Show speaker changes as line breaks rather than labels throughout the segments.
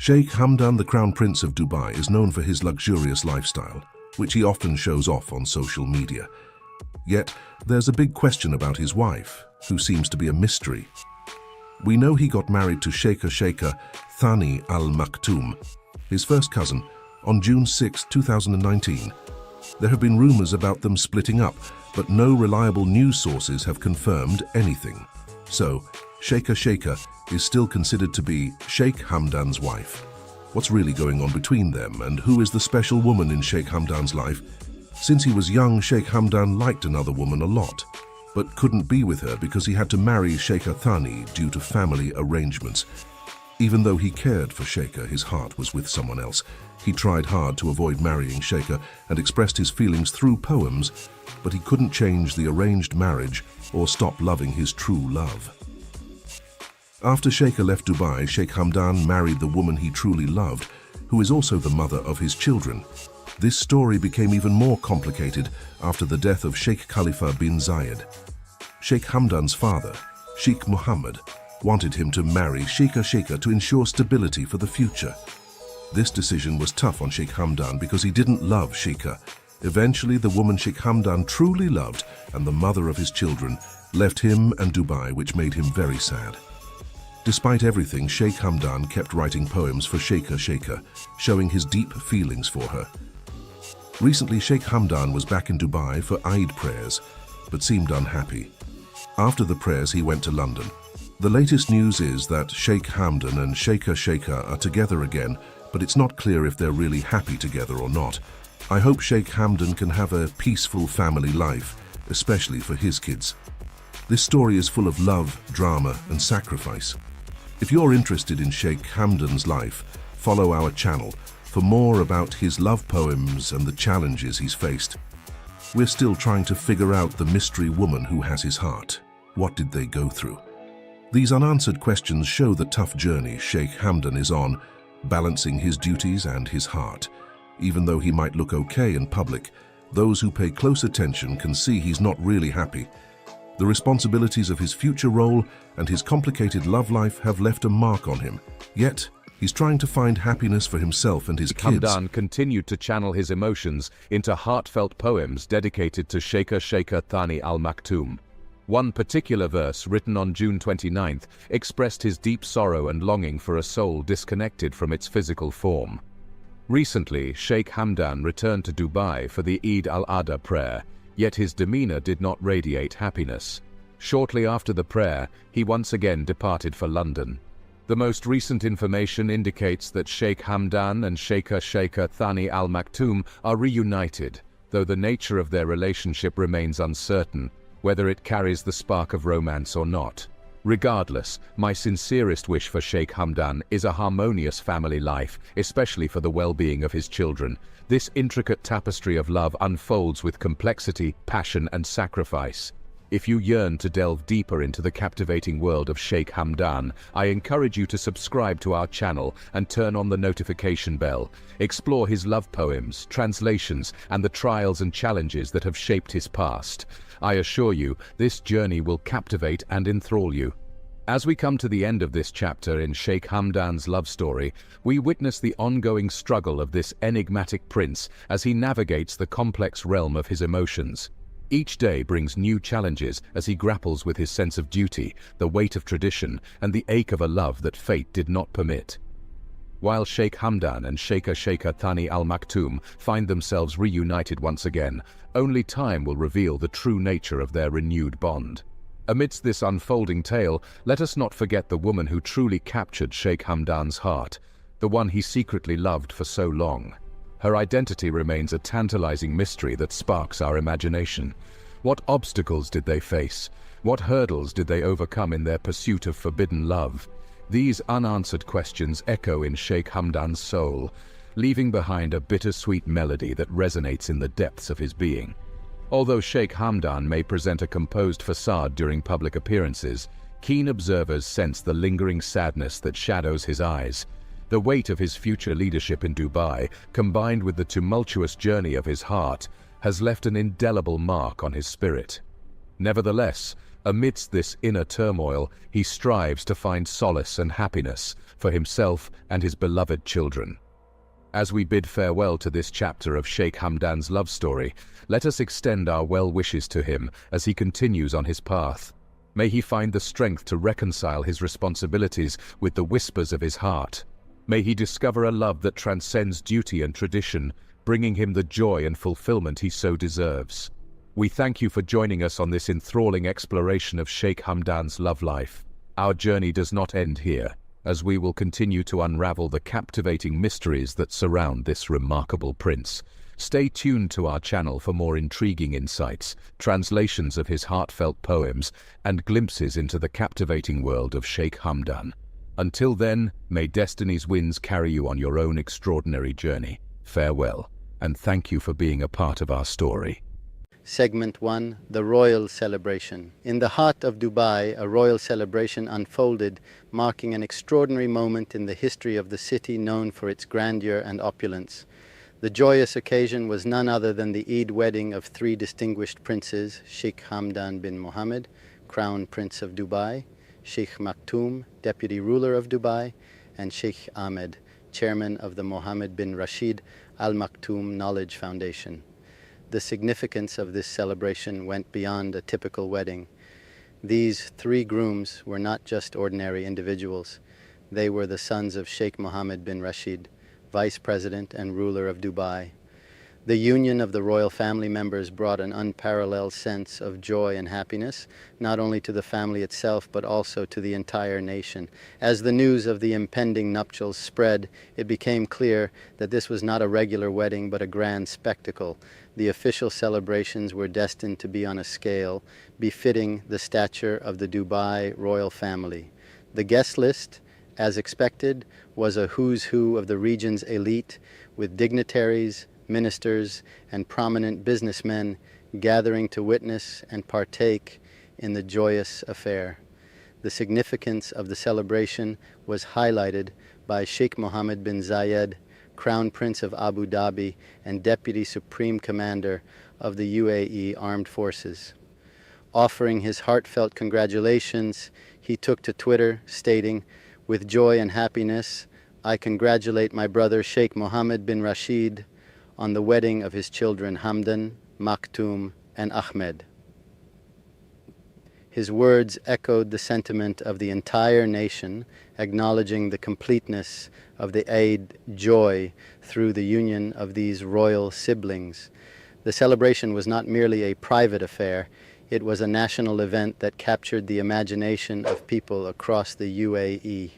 Sheikh Hamdan, the Crown Prince of Dubai, is known for his luxurious lifestyle, which he often shows off on social media. Yet, there's a big question about his wife, who seems to be a mystery. We know he got married to Sheikh Thani Al Maktoum, his first cousin, on June 6, 2019. There have been rumors about them splitting up, but no reliable news sources have confirmed anything. So, Sheikh is still considered to be Sheikh Hamdan's wife. What's really going on between them, and who is the special woman in Sheikh Hamdan's life? Since he was young, Sheikh Hamdan liked another woman a lot, but couldn't be with her because he had to marry Sheikh Thani due to family arrangements. Even though he cared for Sheikh, his heart was with someone else. He tried hard to avoid marrying Sheikh and expressed his feelings through poems, but he couldn't change the arranged marriage or stop loving his true love. After Sheikh left Dubai, Sheikh Hamdan married the woman he truly loved, who is also the mother of his children. This story became even more complicated after the death of Sheikh Khalifa bin Zayed. Sheikh Hamdan's father, Sheikh Mohammed, wanted him to marry Sheikh to ensure stability for the future. This decision was tough on Sheikh Hamdan because he didn't love Sheikh. Eventually, the woman Sheikh Hamdan truly loved and the mother of his children left him and Dubai, which made him very sad. Despite everything, Sheikh Hamdan kept writing poems for Sheikh, showing his deep feelings for her. Recently, Sheikh Hamdan was back in Dubai for Eid prayers, but seemed unhappy. After the prayers, he went to London. The latest news is that Sheikh Hamdan and Sheikh are together again, but it's not clear if they're really happy together or not. I hope Sheikh Hamdan can have a peaceful family life, especially for his kids. This story is full of love, drama, and sacrifice. If you're interested in Sheikh Hamdan's life, follow our channel for more about his love poems and the challenges he's faced. We're still trying to figure out the mystery woman who has his heart. What did they go through? These unanswered questions show the tough journey Sheikh Hamdan is on, balancing his duties and his heart. Even though he might look okay in public, those who pay close attention can see he's not really happy. The responsibilities of his future role and his complicated love life have left a mark on him. Yet, he's trying to find happiness for himself and his kids.
Hamdan continued to channel his emotions into heartfelt poems dedicated to Sheikh Thani Al Maktoum. One particular verse, written on June 29th, expressed his deep sorrow and longing for a soul disconnected from its physical form. Recently, Sheikh Hamdan returned to Dubai for the Eid al-Adha prayer, yet his demeanor did not radiate happiness. Shortly after the prayer, he once again departed for London. The most recent information indicates that Sheikh Hamdan and Sheikh Thani Al Maktoum are reunited, though the nature of their relationship remains uncertain, whether it carries the spark of romance or not. Regardless, my sincerest wish for Sheikh Hamdan is a harmonious family life, especially for the well-being of his children. This intricate tapestry of love unfolds with complexity, passion, and sacrifice. If you yearn to delve deeper into the captivating world of Sheikh Hamdan, I encourage you to subscribe to our channel and turn on the notification bell. Explore his love poems, translations, and the trials and challenges that have shaped his past. I assure you, this journey will captivate and enthrall you. As we come to the end of this chapter in Sheikh Hamdan's love story, we witness the ongoing struggle of this enigmatic prince as he navigates the complex realm of his emotions. Each day brings new challenges as he grapples with his sense of duty, the weight of tradition, and the ache of a love that fate did not permit. While Sheikh Hamdan and Sheikh Thani Al Maktoum find themselves reunited once again, only time will reveal the true nature of their renewed bond. Amidst this unfolding tale, let us not forget the woman who truly captured Sheikh Hamdan's heart, the one he secretly loved for so long. Her identity remains a tantalizing mystery that sparks our imagination. What obstacles did they face? What hurdles did they overcome in their pursuit of forbidden love? These unanswered questions echo in Sheikh Hamdan's soul, leaving behind a bittersweet melody that resonates in the depths of his being. Although Sheikh Hamdan may present a composed facade during public appearances, keen observers sense the lingering sadness that shadows his eyes. The weight of his future leadership in Dubai, combined with the tumultuous journey of his heart, has left an indelible mark on his spirit. Nevertheless, Amidst this inner turmoil, he strives to find solace and happiness for himself and his beloved children. As we bid farewell to this chapter of Sheikh Hamdan's love story, let us extend our well wishes to him as he continues on his path. May he find the strength to reconcile his responsibilities with the whispers of his heart. May he discover a love that transcends duty and tradition, bringing him the joy and fulfillment he so deserves. We thank you for joining us on this enthralling exploration of Sheikh Hamdan's love life. Our journey does not end here, as we will continue to unravel the captivating mysteries that surround this remarkable prince. Stay tuned to our channel for more intriguing insights, translations of his heartfelt poems, and glimpses into the captivating world of Sheikh Hamdan. Until then, may destiny's winds carry you on your own extraordinary journey. Farewell, and thank you for being a part of our story.
Segment 1, The Royal Celebration. In the heart of Dubai, a royal celebration unfolded, marking an extraordinary moment in the history of the city known for its grandeur and opulence. The joyous occasion was none other than the Eid wedding of three distinguished princes, Sheikh Hamdan bin Mohammed, Crown Prince of Dubai, Sheikh Maktoum, Deputy Ruler of Dubai, and Sheikh Ahmed, Chairman of the Mohammed bin Rashid Al Maktoum Knowledge Foundation. The significance of this celebration went beyond a typical wedding. These three grooms were not just ordinary individuals. They were the sons of Sheikh Mohammed bin Rashid, Vice President and ruler of Dubai. The union of the royal family members brought an unparalleled sense of joy and happiness, not only to the family itself, but also to the entire nation. As the news of the impending nuptials spread, it became clear that this was not a regular wedding, but a grand spectacle. The official celebrations were destined to be on a scale befitting the stature of the Dubai royal family. The guest list, as expected, was a who's who of the region's elite, with dignitaries, ministers, and prominent businessmen gathering to witness and partake in the joyous affair. The significance of the celebration was highlighted by Sheikh Mohammed bin Zayed, Crown Prince of Abu Dhabi and Deputy Supreme Commander of the UAE Armed Forces. Offering his heartfelt congratulations, he took to Twitter, stating, "With joy and happiness, I congratulate my brother Sheikh Mohammed bin Rashid on the wedding of his children Hamdan, Maktoum, and Ahmed." His words echoed the sentiment of the entire nation, acknowledging the completeness of the Eid joy through the union of these royal siblings. The celebration was not merely a private affair, it was a national event that captured the imagination of people across the UAE.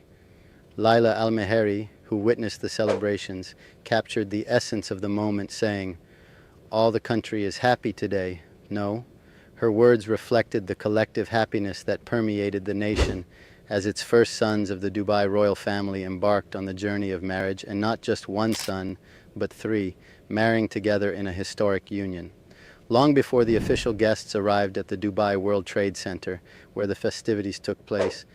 Laila Al-Meheri, who witnessed the celebrations, captured the essence of the moment, saying, "All the country is happy today." No, her words reflected the collective happiness that permeated the nation as its first sons of the Dubai royal family embarked on the journey of marriage, and not just one son, but three, marrying together in a historic union. Long before the official guests arrived at the Dubai World Trade Center, where the festivities took place,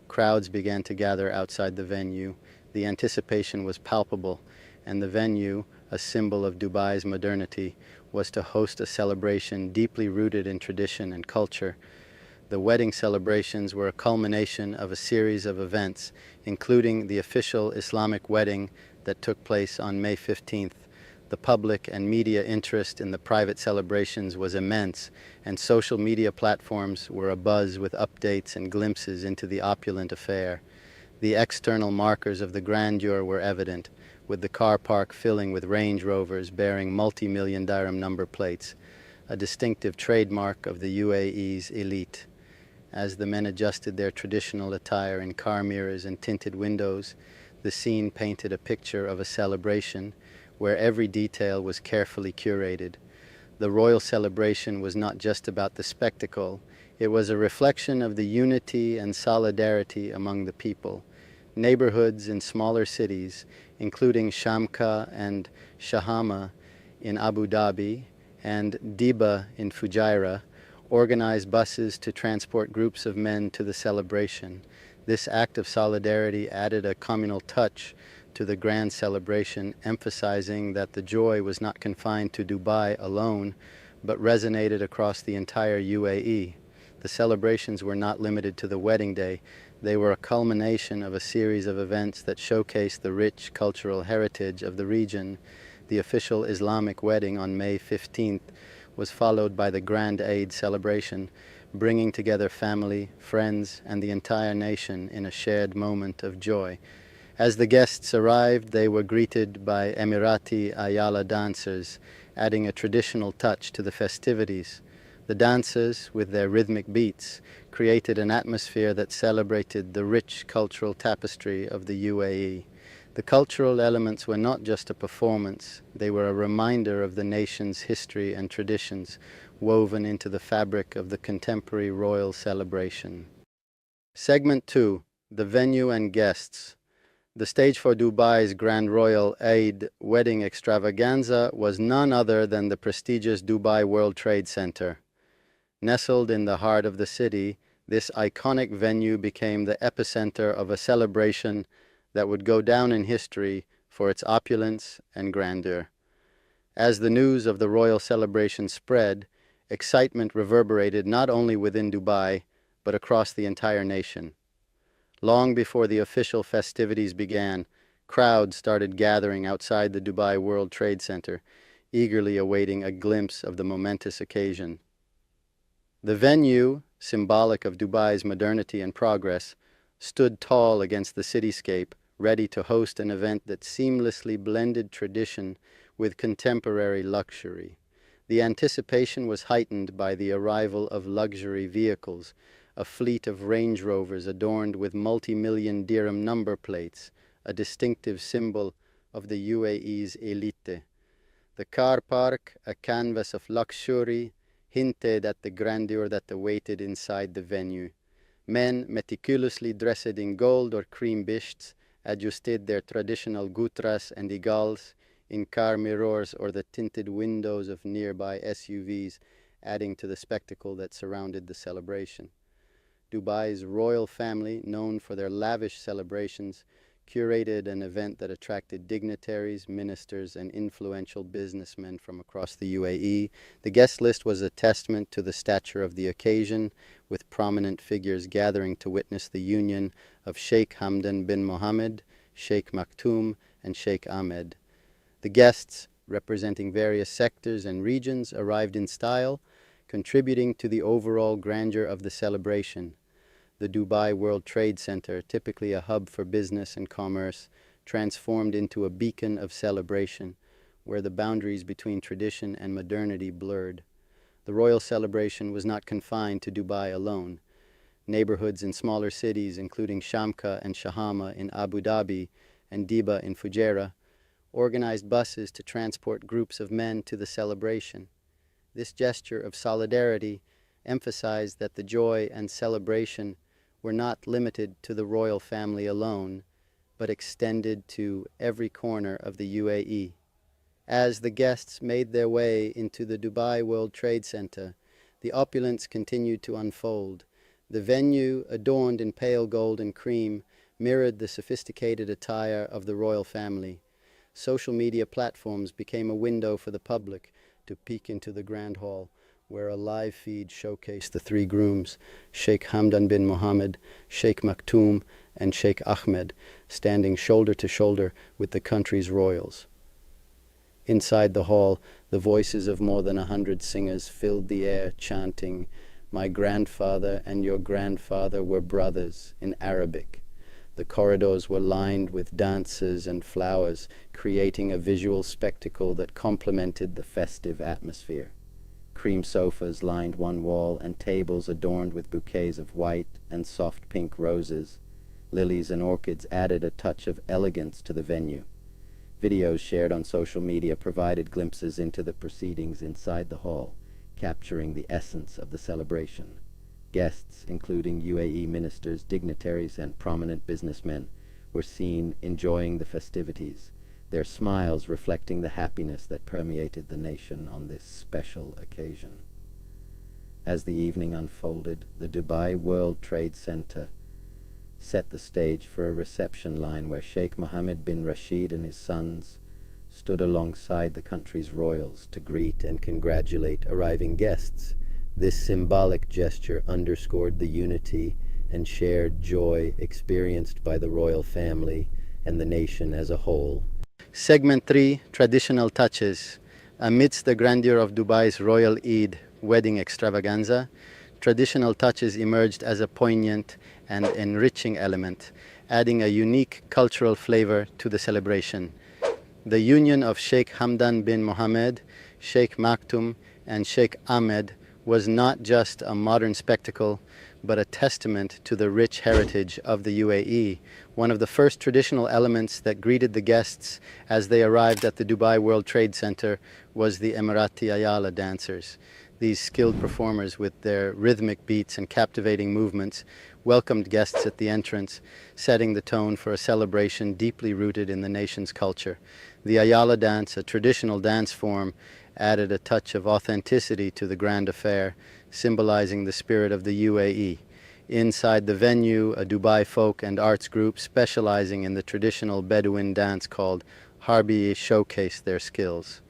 crowds began to gather outside the venue. The anticipation was palpable, and the venue, a symbol of Dubai's modernity, was to host a celebration deeply rooted in tradition and culture. The wedding celebrations were a culmination of a series of events, including the official Islamic wedding that took place on May 15th. The public and media interest in the private celebrations was immense, and social media platforms were abuzz with updates and glimpses into the opulent affair. The external markers of the grandeur were evident, with the car park filling with Range Rovers bearing multi-million dirham number plates, a distinctive trademark of the UAE's elite. As the men adjusted their traditional attire in car mirrors and tinted windows, the scene painted a picture of a celebration where every detail was carefully curated. The royal celebration was not just about the spectacle, it was a reflection of the unity and solidarity among the people. Neighborhoods in smaller cities, including Shamka and Shahama in Abu Dhabi and Diba in Fujairah, organized buses to transport groups of men to the celebration. This act of solidarity added a communal touch to the grand celebration, emphasizing that the joy was not confined to Dubai alone, but resonated across the entire UAE. The celebrations were not limited to the wedding day. They were a culmination of a series of events that showcased the rich cultural heritage of the region. The official Islamic wedding on May 15th was followed by the Grand Eid celebration, bringing together family, friends, and the entire nation in a shared moment of joy. As the guests arrived, they were greeted by Emirati Ayala dancers, adding a traditional touch to the festivities. The dancers, with their rhythmic beats, created an atmosphere that celebrated the rich cultural tapestry of the UAE. The cultural elements were not just a performance, they were a reminder of the nation's history and traditions, woven into the fabric of the contemporary royal celebration. Segment 2. The venue and guests. The stage for Dubai's Grand Royal Eid wedding extravaganza was none other than the prestigious Dubai World Trade Center. Nestled in the heart of the city, this iconic venue became the epicenter of a celebration that would go down in history for its opulence and grandeur. As the news of the royal celebration spread, excitement reverberated not only within Dubai, but across the entire nation. Long before the official festivities began, crowds started gathering outside the Dubai World Trade Center, eagerly awaiting a glimpse of the momentous occasion. The venue, symbolic of Dubai's modernity and progress, stood tall against the cityscape, ready to host an event that seamlessly blended tradition with contemporary luxury. The anticipation was heightened by the arrival of luxury vehicles, a fleet of Range Rovers adorned with multi-million dirham number plates, a distinctive symbol of the UAE's elite. The car park, a canvas of luxury, hinted at the grandeur that awaited inside the venue. Men, meticulously dressed in gold or cream bishts, adjusted their traditional gutras and igals in car mirrors or the tinted windows of nearby SUVs, adding to the spectacle that surrounded the celebration. Dubai's royal family, known for their lavish celebrations, curated an event that attracted dignitaries, ministers, and influential businessmen from across the UAE. The guest list was a testament to the stature of the occasion, with prominent figures gathering to witness the union of Sheikh Hamdan bin Mohammed, Sheikh Maktoum, and Sheikh Ahmed. The guests, representing various sectors and regions, arrived in style, contributing to the overall grandeur of the celebration. The Dubai World Trade Center, typically a hub for business and commerce, transformed into a beacon of celebration, where the boundaries between tradition and modernity blurred. The royal celebration was not confined to Dubai alone. Neighborhoods in smaller cities, including Shamka and Shahama in Abu Dhabi and Diba in Fujairah, organized buses to transport groups of men to the celebration. This gesture of solidarity emphasized that the joy and celebration were not limited to the royal family alone, but extended to every corner of the UAE. As the guests made their way into the Dubai World Trade Center, the opulence continued to unfold. The venue, adorned in pale gold and cream, mirrored the sophisticated attire of the royal family. Social media platforms became a window for the public to peek into the Grand Hall, where a live feed showcased the three grooms, Sheikh Hamdan bin Mohammed, Sheikh Maktoum, and Sheikh Ahmed, standing shoulder to shoulder with the country's royals. Inside the hall, the voices of more than 100 singers filled the air, chanting, "My grandfather and your grandfather were brothers," in Arabic. The corridors were lined with dancers and flowers, creating a visual spectacle that complemented the festive atmosphere. Cream sofas lined one wall, and tables adorned with bouquets of white and soft pink roses. Lilies and orchids added a touch of elegance to the venue. Videos shared on social media provided glimpses into the proceedings inside the hall, capturing the essence of the celebration. Guests, including UAE ministers, dignitaries, and prominent businessmen, were seen enjoying the festivities, their smiles reflecting the happiness that permeated the nation on this special occasion. As the evening unfolded, the Dubai World Trade Center set the stage for a reception line where Sheikh Mohammed bin Rashid and his sons stood alongside the country's royals to greet and congratulate arriving guests. This symbolic gesture underscored the unity and shared joy experienced by the royal family and the nation as a whole. Segment 3, Traditional Touches. Amidst the grandeur of Dubai's Royal Eid wedding extravaganza, traditional touches emerged as a poignant and enriching element, adding a unique cultural flavor to the celebration. The union of Sheikh Hamdan bin Mohammed, Sheikh Maktoum, and Sheikh Ahmed was not just a modern spectacle, but a testament to the rich heritage of the UAE. One of the first traditional elements that greeted the guests as they arrived at the Dubai World Trade Center was the Emirati Ayala dancers. These skilled performers, with their rhythmic beats and captivating movements, welcomed guests at the entrance, setting the tone for a celebration deeply rooted in the nation's culture. The Ayala dance, a traditional dance form, added a touch of authenticity to the grand affair, symbolizing the spirit of the UAE. Inside the venue, a Dubai folk and arts group specializing in the traditional Bedouin dance called Harbi showcased their skills.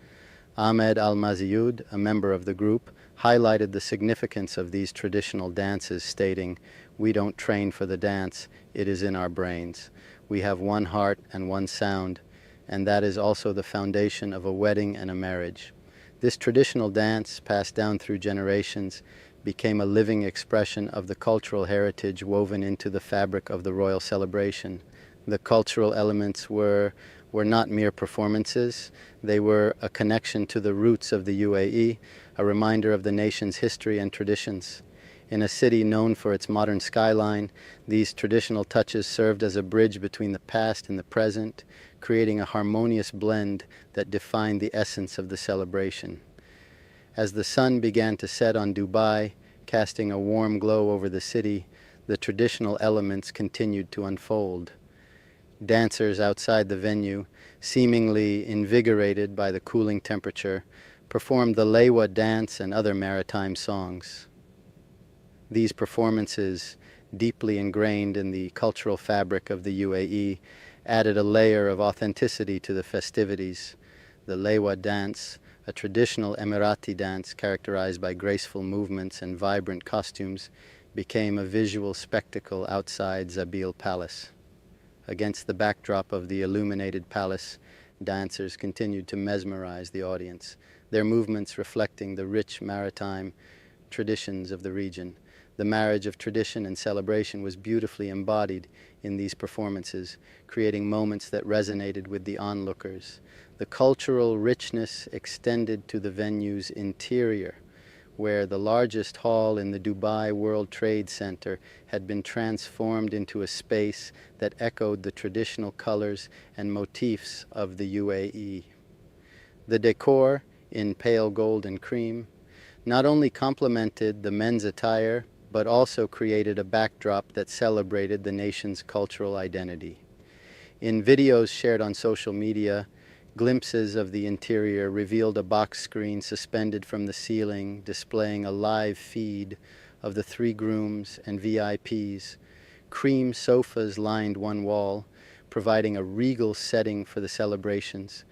Ahmed Al-Maziyud, a member of the group, highlighted the significance of these traditional dances, stating, "We don't train for the dance, it is in our brains. We have one heart and one sound, and that is also the foundation of a wedding and a marriage." This traditional dance, passed down through generations, became a living expression of the cultural heritage woven into the fabric of the royal celebration. The cultural elements were not mere performances. They were a connection to the roots of the UAE, a reminder of the nation's history and traditions. In a city known for its modern skyline, these traditional touches served as a bridge between the past and the present, creating a harmonious blend that defined the essence of the celebration. As the sun began to set on Dubai, casting a warm glow over the city, the traditional elements continued to unfold. Dancers outside the venue, seemingly invigorated by the cooling temperature, performed the Lewa dance and other maritime songs. These performances, deeply ingrained in the cultural fabric of the UAE, added a layer of authenticity to the festivities. The Lewa dance, a traditional Emirati dance characterized by graceful movements and vibrant costumes, became a visual spectacle outside Zabil Palace. Against the backdrop of the illuminated palace, dancers continued to mesmerize the audience, their movements reflecting the rich maritime traditions of the region. The marriage of tradition and celebration was beautifully embodied in these performances, creating moments that resonated with the onlookers. The cultural richness extended to the venue's interior, where the largest hall in the Dubai World Trade Center had been transformed into a space that echoed the traditional colors and motifs of the UAE. The decor, in pale gold and cream, not only complemented the men's attire, but also created a backdrop that celebrated the nation's cultural identity. In videos shared on social media, glimpses of the interior revealed a box screen suspended from the ceiling, displaying a live feed of the three grooms and VIPs. Cream sofas lined one wall, providing a regal setting for the celebrations.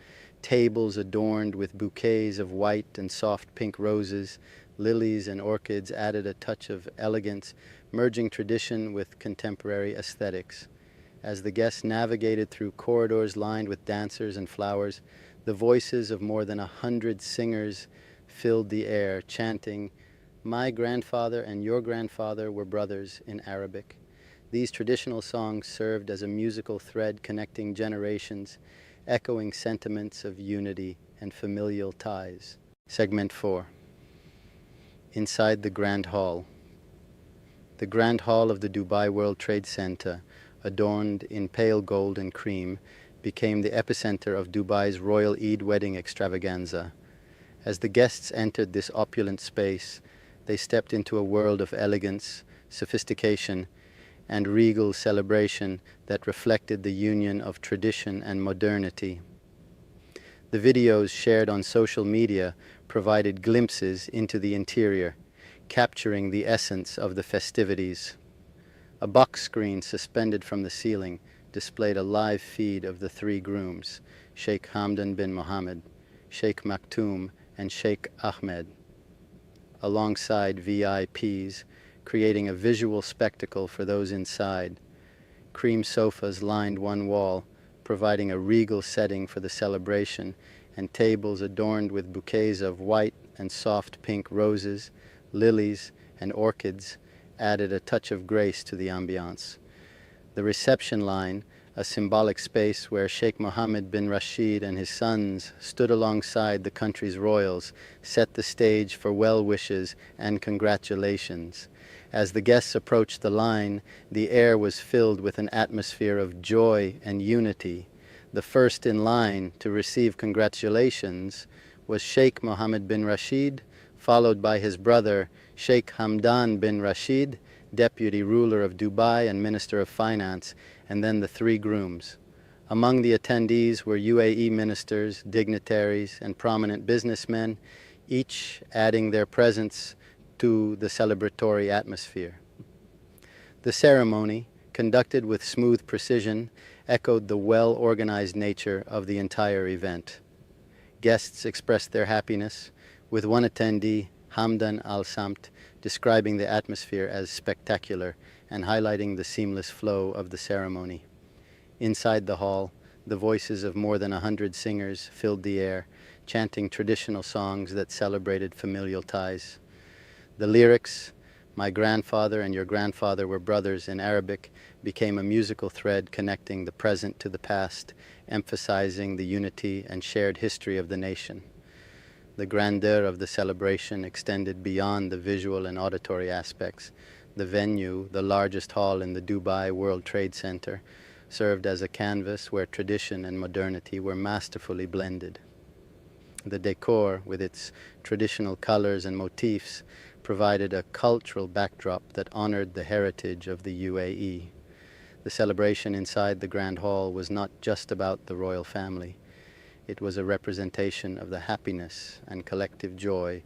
Tables adorned with bouquets of white and soft pink roses, lilies and orchids added a touch of elegance, merging tradition with contemporary aesthetics. As the guests navigated through corridors lined with dancers and flowers, the voices of more than 100 singers filled the air, chanting, "My grandfather and your grandfather were brothers" in Arabic. These traditional songs served as a musical thread connecting generations, echoing sentiments of unity and familial ties. Segment 4. Inside the Grand Hall. The Grand Hall of the Dubai World Trade Center, adorned in pale gold and cream, became the epicenter of Dubai's Royal Eid wedding extravaganza. As the guests entered this opulent space, they stepped into a world of elegance, sophistication, and regal celebration that reflected the union of tradition and modernity. The videos shared on social media provided glimpses into the interior, capturing the essence of the festivities. A box screen suspended from the ceiling displayed a live feed of the three grooms, Sheikh Hamdan bin Mohammed, Sheikh Maktoum, and Sheikh Ahmed. alongside VIPs, creating a visual spectacle for those inside. Cream sofas lined one wall, providing a regal setting for the celebration, and tables adorned with bouquets of white and soft pink roses, lilies, and orchids added a touch of grace to the ambiance. The reception line, a symbolic space where Sheikh Mohammed bin Rashid and his sons stood alongside the country's royals, set the stage for well wishes and congratulations. As the guests approached the line, the air was filled with an atmosphere of joy and unity. The first in line to receive congratulations was Sheikh Mohammed bin Rashid, followed by his brother Sheikh Hamdan bin Rashid, deputy ruler of Dubai and minister of finance, and then the three grooms. Among the attendees were UAE ministers, dignitaries, and prominent businessmen, each adding their presence to the celebratory atmosphere. The ceremony, conducted with smooth precision, echoed the well-organized nature of the entire event. Guests expressed their happiness, with one attendee, Hamdan al-Samt, describing the atmosphere as spectacular and highlighting the seamless flow of the ceremony. Inside the hall, the voices of more than 100 singers filled the air, chanting traditional songs that celebrated familial ties. The lyrics, "My grandfather and your grandfather were brothers" in Arabic, became a musical thread connecting the present to the past, emphasizing the unity and shared history of the nation. The grandeur of the celebration extended beyond the visual and auditory aspects. The venue, the largest hall in the Dubai World Trade Center, served as a canvas where tradition and modernity were masterfully blended. The decor, with its traditional colors and motifs, provided a cultural backdrop that honored the heritage of the UAE. The celebration inside the Grand Hall was not just about the royal family. It was a representation of the happiness and collective joy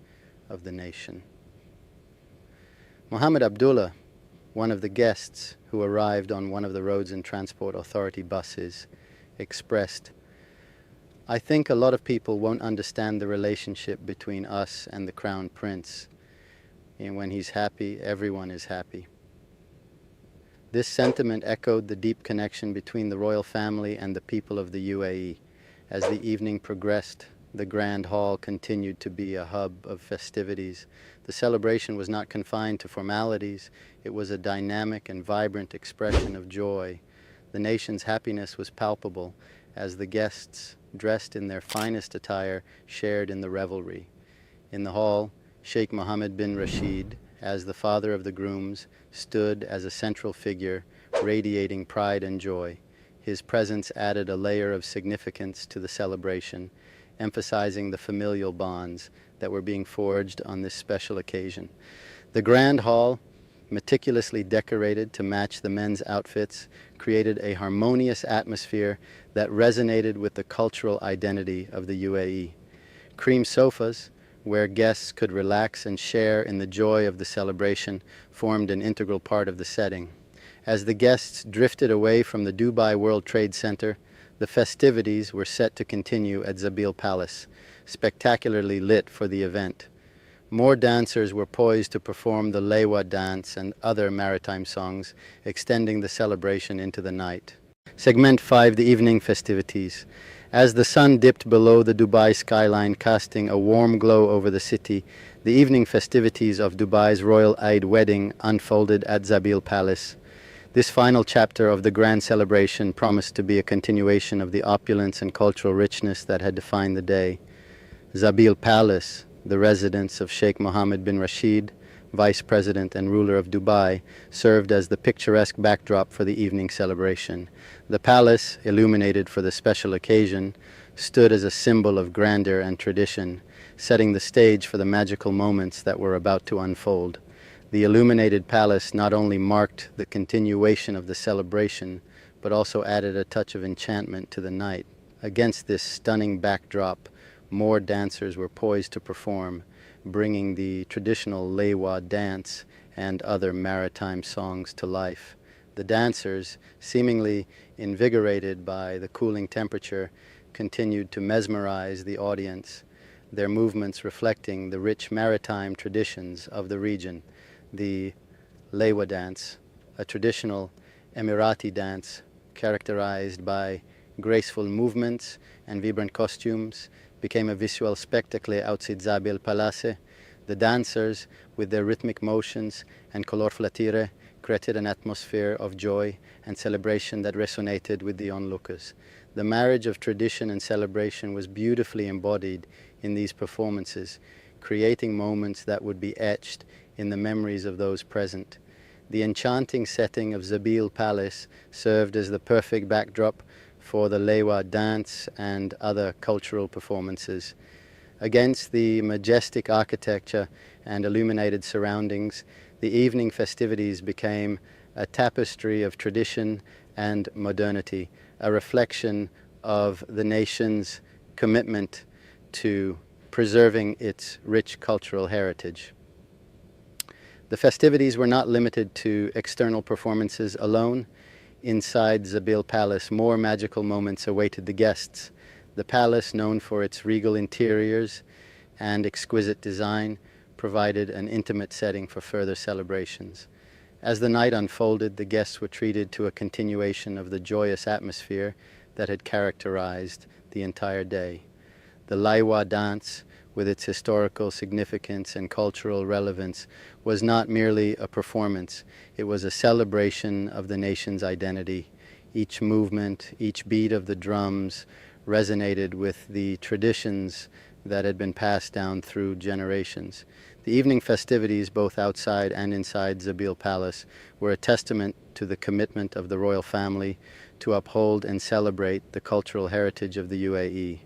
of the nation. Mohammed Abdullah, one of the guests who arrived on one of the Roads and Transport Authority buses, expressed, "I think a lot of people won't understand the relationship between us and the Crown Prince. And when he's happy, everyone is happy." This sentiment echoed the deep connection between the royal family and the people of the UAE. As the evening progressed, the Grand Hall continued to be a hub of festivities. The celebration was not confined to formalities. It was a dynamic and vibrant expression of joy. The nation's happiness was palpable as the guests, dressed in their finest attire, shared in the revelry. In the hall, Sheikh Mohammed bin Rashid, as the father of the grooms, stood as a central figure, radiating pride and joy. His presence added a layer of significance to the celebration, emphasizing the familial bonds that were being forged on this special occasion. The Grand Hall, meticulously decorated to match the men's outfits, created a harmonious atmosphere that resonated with the cultural identity of the UAE. Cream sofas, where guests could relax and share in the joy of the celebration, formed an integral part of the setting. As the guests drifted away from the Dubai World Trade Center, the festivities were set to continue at Zabil Palace, spectacularly lit for the event. More dancers were poised to perform the Lewa dance and other maritime songs, extending the celebration into the night. Segment 5, the evening festivities. As the sun dipped below the Dubai skyline, casting a warm glow over the city, the evening festivities of Dubai's Royal Eid wedding unfolded at Zabil Palace. This final chapter of the grand celebration promised to be a continuation of the opulence and cultural richness that had defined the day. Zabil Palace, the residence of Sheikh Mohammed bin Rashid, Vice President and ruler of Dubai, served as the picturesque backdrop for the evening celebration. The palace, illuminated for the special occasion, stood as a symbol of grandeur and tradition, setting the stage for the magical moments that were about to unfold. The illuminated palace not only marked the continuation of the celebration, but also added a touch of enchantment to the night. Against this stunning backdrop, more dancers were poised to perform, bringing the traditional Lewa dance and other maritime songs to life. The dancers, seemingly invigorated by the cooling temperature, continued to mesmerize the audience, their movements reflecting the rich maritime traditions of the region. The Lewa dance, a traditional Emirati dance characterized by graceful movements and vibrant costumes, became a visual spectacle outside Zabil Palace. The dancers, with their rhythmic motions and colorful attire, created an atmosphere of joy and celebration that resonated with the onlookers. The marriage of tradition and celebration was beautifully embodied in these performances, creating moments that would be etched in the memories of those present. The enchanting setting of Zabil Palace served as the perfect backdrop for the Lewa dance and other cultural performances. Against the majestic architecture and illuminated surroundings, the evening festivities became a tapestry of tradition and modernity, a reflection of the nation's commitment to preserving its rich cultural heritage. The festivities were not limited to external performances alone. Inside Zabil Palace, more magical moments awaited the guests. The palace, known for its regal interiors and exquisite design, provided an intimate setting for further celebrations. As the night unfolded, the guests were treated to a continuation of the joyous atmosphere that had characterized the entire day. The Laiwa dance, with its historical significance and cultural relevance, was not merely a performance. It was a celebration of the nation's identity. Each movement, each beat of the drums resonated with the traditions that had been passed down through generations. The evening festivities, both outside and inside Zabil Palace, were a testament to the commitment of the royal family to uphold and celebrate the cultural heritage of the UAE.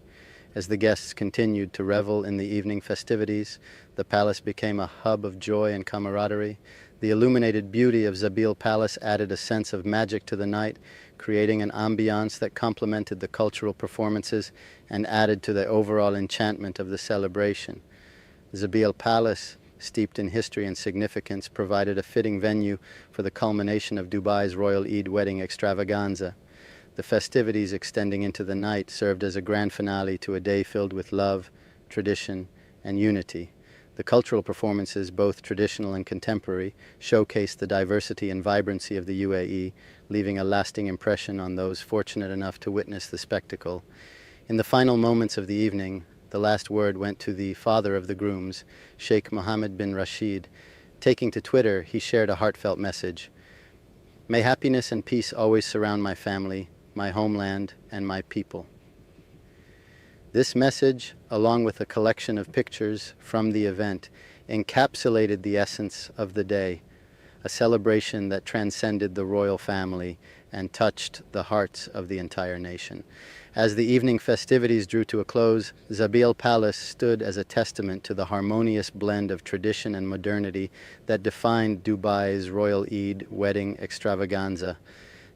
As the guests continued to revel in the evening festivities, the palace became a hub of joy and camaraderie. The illuminated beauty of Zabil Palace added a sense of magic to the night, creating an ambiance that complemented the cultural performances and added to the overall enchantment of the celebration. Zabil Palace, steeped in history and significance, provided a fitting venue for the culmination of Dubai's Royal Eid wedding extravaganza. The festivities extending into the night served as a grand finale to a day filled with love, tradition, and unity. The cultural performances, both traditional and contemporary, showcased the diversity and vibrancy of the UAE, leaving a lasting impression on those fortunate enough to witness the spectacle. In the final moments of the evening, the last word went to the father of the grooms, Sheikh Mohammed bin Rashid. Taking to Twitter, he shared a heartfelt message. "May happiness and peace always surround my family, my homeland, and my people." This message, along with a collection of pictures from the event, encapsulated the essence of the day, a celebration that transcended the royal family and touched the hearts of the entire nation. As the evening festivities drew to a close, Zabil Palace stood as a testament to the harmonious blend of tradition and modernity that defined Dubai's Royal Eid wedding extravaganza.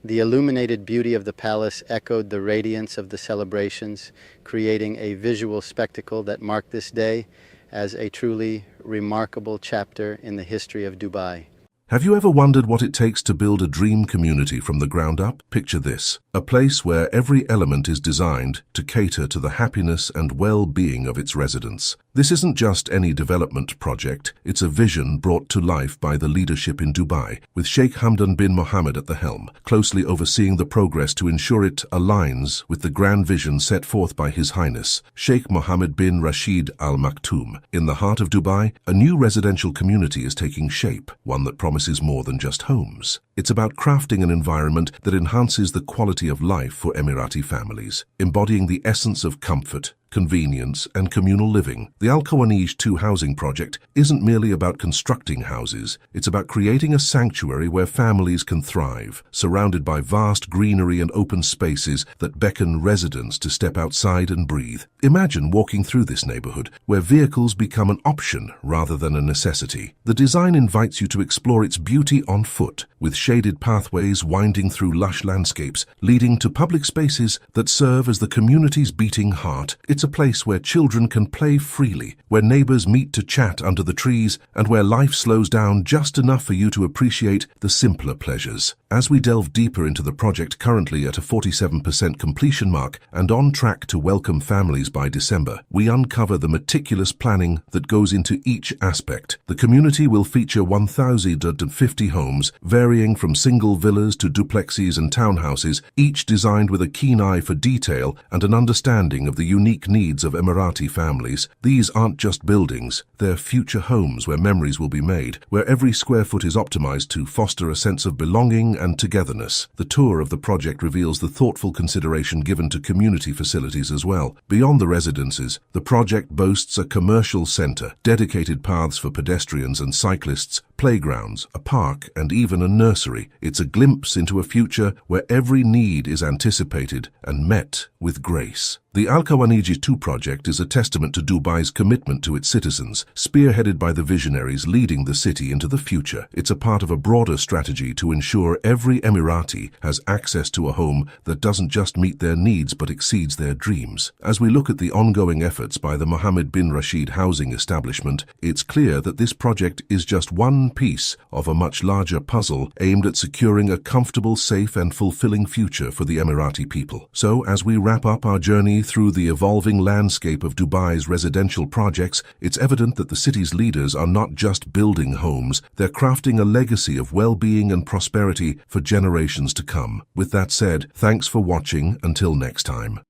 The illuminated beauty of the palace echoed the radiance of the celebrations, creating a visual spectacle that marked this day as a truly remarkable chapter in the history of Dubai.
Have you ever wondered what it takes to build a dream community from the ground up? Picture this, a place where every element is designed to cater to the happiness and well-being of its residents. This isn't just any development project, it's a vision brought to life by the leadership in Dubai, with Sheikh Hamdan bin Mohammed at the helm, closely overseeing the progress to ensure it aligns with the grand vision set forth by His Highness, Sheikh Mohammed bin Rashid Al Maktoum. In the heart of Dubai, a new residential community is taking shape, one that promises more than just homes. It's about crafting an environment that enhances the quality of life for Emirati families, embodying the essence of comfort, convenience, and communal living. The Al Qawanij 2 housing project isn't merely about constructing houses, it's about creating a sanctuary where families can thrive, surrounded by vast greenery and open spaces that beckon residents to step outside and breathe. Imagine walking through this neighborhood, where vehicles become an option rather than a necessity. The design invites you to explore its beauty on foot, with shaded pathways winding through lush landscapes, leading to public spaces that serve as the community's beating heart. It's a place where children can play freely, where neighbors meet to chat under the trees, and where life slows down just enough for you to appreciate the simpler pleasures. As we delve deeper into the project, currently at a 47% completion mark and on track to welcome families by December, we uncover the meticulous planning that goes into each aspect. The community will feature 1,050 homes, varying from single villas to duplexes and townhouses, each designed with a keen eye for detail and an understanding of the unique needs of Emirati families. These aren't just buildings, they're future homes where memories will be made, where every square foot is optimized to foster a sense of belonging and togetherness. The tour of the project reveals the thoughtful consideration given to community facilities as well. Beyond the residences, the project boasts a commercial center, dedicated paths for pedestrians and cyclists, playgrounds, a park, and even a nursery. It's a glimpse into a future where every need is anticipated and met with grace. The Al-Kawaniji 2 project is a testament to Dubai's commitment to its citizens, spearheaded by the visionaries leading the city into the future. It's a part of a broader strategy to ensure every Emirati has access to a home that doesn't just meet their needs but exceeds their dreams. As we look at the ongoing efforts by the Mohammed bin Rashid housing establishment, it's clear that this project is just one piece of a much larger puzzle aimed at securing a comfortable, safe, and fulfilling future for the Emirati people. So, as we wrap up our journey through the evolving landscape of Dubai's residential projects, it's evident that the city's leaders are not just building homes, they're crafting a legacy of well-being and prosperity for generations to come. With that said, thanks for watching. Until next time.